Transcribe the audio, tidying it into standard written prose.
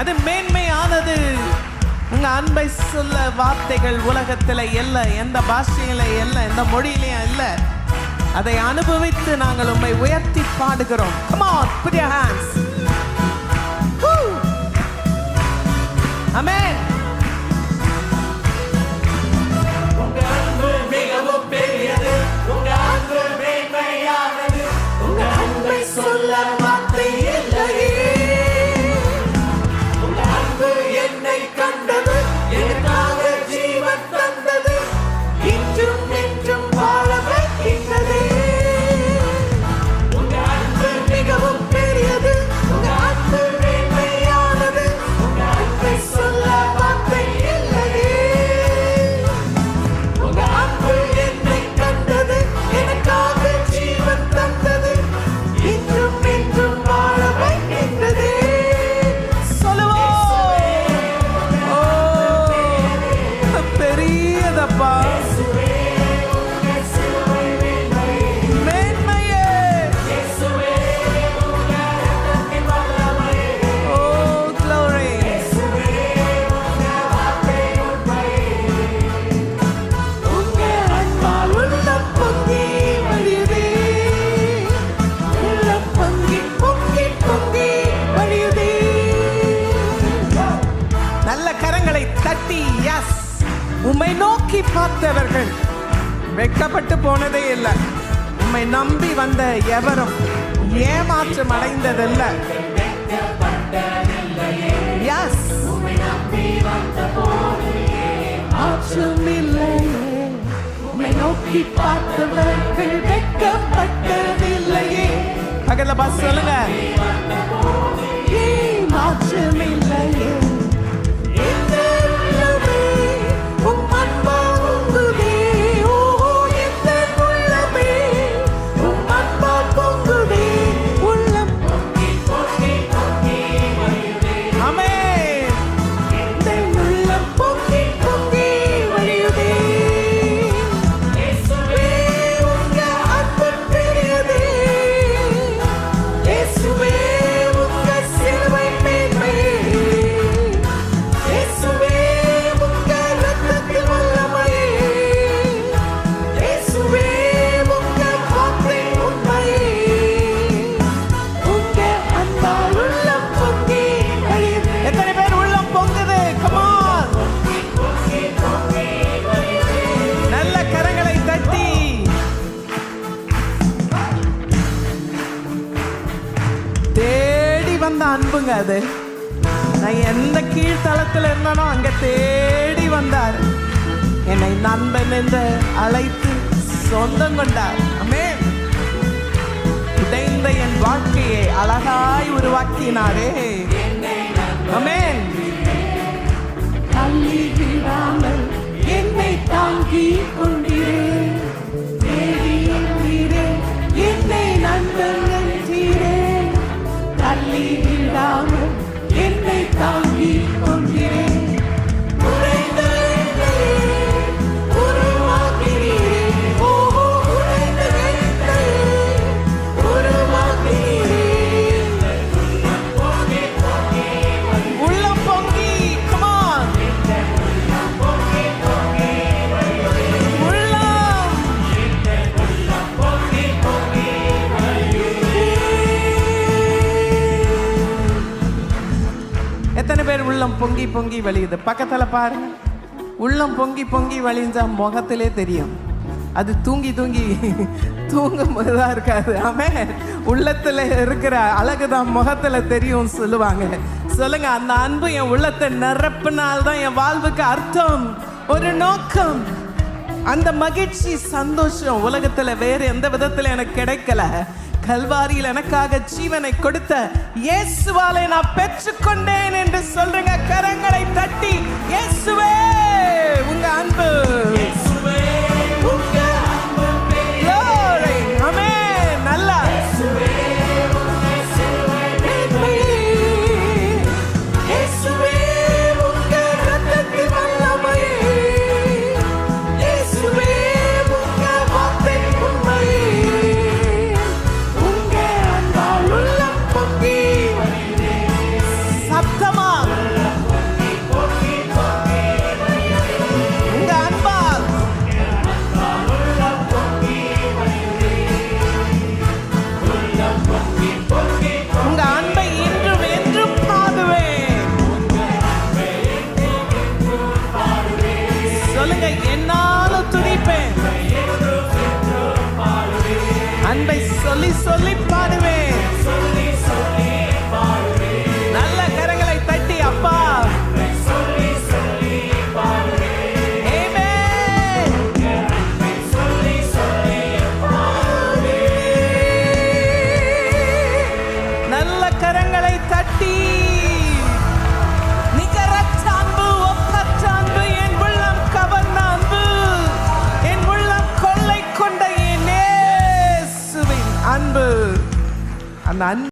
அது மேன்மையானது. உங்க அன்பை சொல்ல வார்த்தைகள் உலகத்துல இல்ல, எந்த பாஷையில இல்ல, எந்த மொழியிலையும் இல்ல. அதை அனுபவித்து நாங்கள் உம்மை உயர்த்தி பாடுகிறோம். Come on, put your hands. Amen. உங்க அன்பு மிகவும் பெரியது, உங்க அன்பு மேன்மையானது, உங்க அன்பை சொல்ல வார்த்தை இல்லையே. உங்க அன்பு என்னை கண்டது, எனக்காக ஜீவன் தந்தது, இன்றும் என்றும் வாழ வைக்கின்றது. உங்க அன்பு மிகவும் பெரியது, உங்க அன்பு மேன்மையானது, உங்க அன்பை சொல்ல வார்த்தை இல்லையே. உங்க அன்பு என்னை கண்டது, எனக்காக ஜீவன் தந்தது, இன்றும் என்றும் வாழ வைக்கின்றது. பெரியதப்பா மேன்மையே. Oh, glory. உங்க அன்பால் உள்ளம் பொங்கி வழியுதே, உள்ளம் பொங்கி பொங்கி பொங்கி வழியுதே. நல்ல கரங்களை தட்டி எஸ். உம்மை நோக்கி பார்த்தவர்கள் வெட்கப்பட்டு போனதே இல்லை. உம்மை நம்பி வந்த எவரும் ஏமாற்றம் அடைந்ததில்ல. எஸ். ஆற்றும் இல்லையே, உம்மை நோக்கி பார்த்தவர்கள் வெட்கப்பட்டதில்லையே. பக்கத்துல பஸ் சொல்லுங்க. மாற்றம் இல்லையே. இந்த உள்ளமே உம் அன்பா பொங்குதே. ஓ, இந்த உள்ளமே உம் அன்பா பொங்குதே. உள்ளம் பொங்கி பொங்கி பொங்கி வழியுதே. ஆமென். இந்த உள்ளம் பொங்கி பொங்கி வழியுதே. இயேசுவே உங்க அன்பு பெரியதே. இயேசுவே உங்க சிலுவை மேன்மையே. இயேசுவே உங்க இரத்தத்தின் வல்லமையே. இயேசுவே உங்க வார்த்தை உண்மையே. உங்க அன்பால் உள்ளம் பொங்கி வழியுதே. எத்தனை பேர் உள்ளம் பொங்குது? Come on. நல்ல கரங்களை தட்டி தேடி வந்த அன்புங்க அது. நான் எந்த கீழ்த்தளத்தில் இருந்தனோ அங்க தேடி வந்தார். என்னை நண்பன் என்று அழைத்து சொந்தம் கொண்டார். ஆமென். உடைந்த என் வாழ்க்கையை அழகாய் உருவாக்கினாரே. ஆமென். தள்ளி விடாமல் என்னை தாங்கி கொண்டீரே. தேடி என்றீரே, என்னை நண்பன் என்றீரே. தள்ளி விடாமல் என்னை தாங்கி கொண்டீரே. உடைந்த என்னையே உருவாக்கினீரே. ஓஹோ, உடைந்த என்னையே உருவாக்கினீரே. உள்ளம் பொங்கி come on. உள்ளம் எத்தனை பேர் உள்ளம் பொங்கி பொங்கி வழியுது? பக்கத்துல பாருங்க. உள்ளம் பொங்கி பொங்கி வழிஞ்சா முகத்திலே தெரியும். அது தூங்கி தூங்கி தூங்கும் போதுதான் இருக்காது. ஆமென். உள்ளத்துல இருக்கிற அழகுதான் முகத்துல தெரியும் சொல்லுவாங்க. சொல்லுங்க, அந்த அன்பு என் உள்ளத்தை நிரப்பினால்தான் என் வாழ்வுக்கு அர்த்தம், ஒரு நோக்கம். அந்த மகிழ்ச்சி சந்தோஷம் உலகத்துல வேற எந்த விதத்துல எனக்கு கிடைக்கல. கல்வாரியில் எனக்காக ஜீவனை கொடுத்த இயேசுவாலே நான் பெற்றுக்கொண்டேன் என்று சொல்றங்க. கரங்களை தட்டி இயேசுவே உங்க அன்பு. இயேசுவே உங்க அன்பு பெரியது. Glory. ஆமென். நல்லா இயேசுவே உங்க சிலுவை மேன்மையே. இயேசுவே உங்க இரத்தத்தின் வல்லமையே. இயேசுவே உங்க வார்த்தை உண்மையே. உங்க அன்பால் உள்ளம் பொங்கி வழியுதே. சத்தமா அந்த அன்பு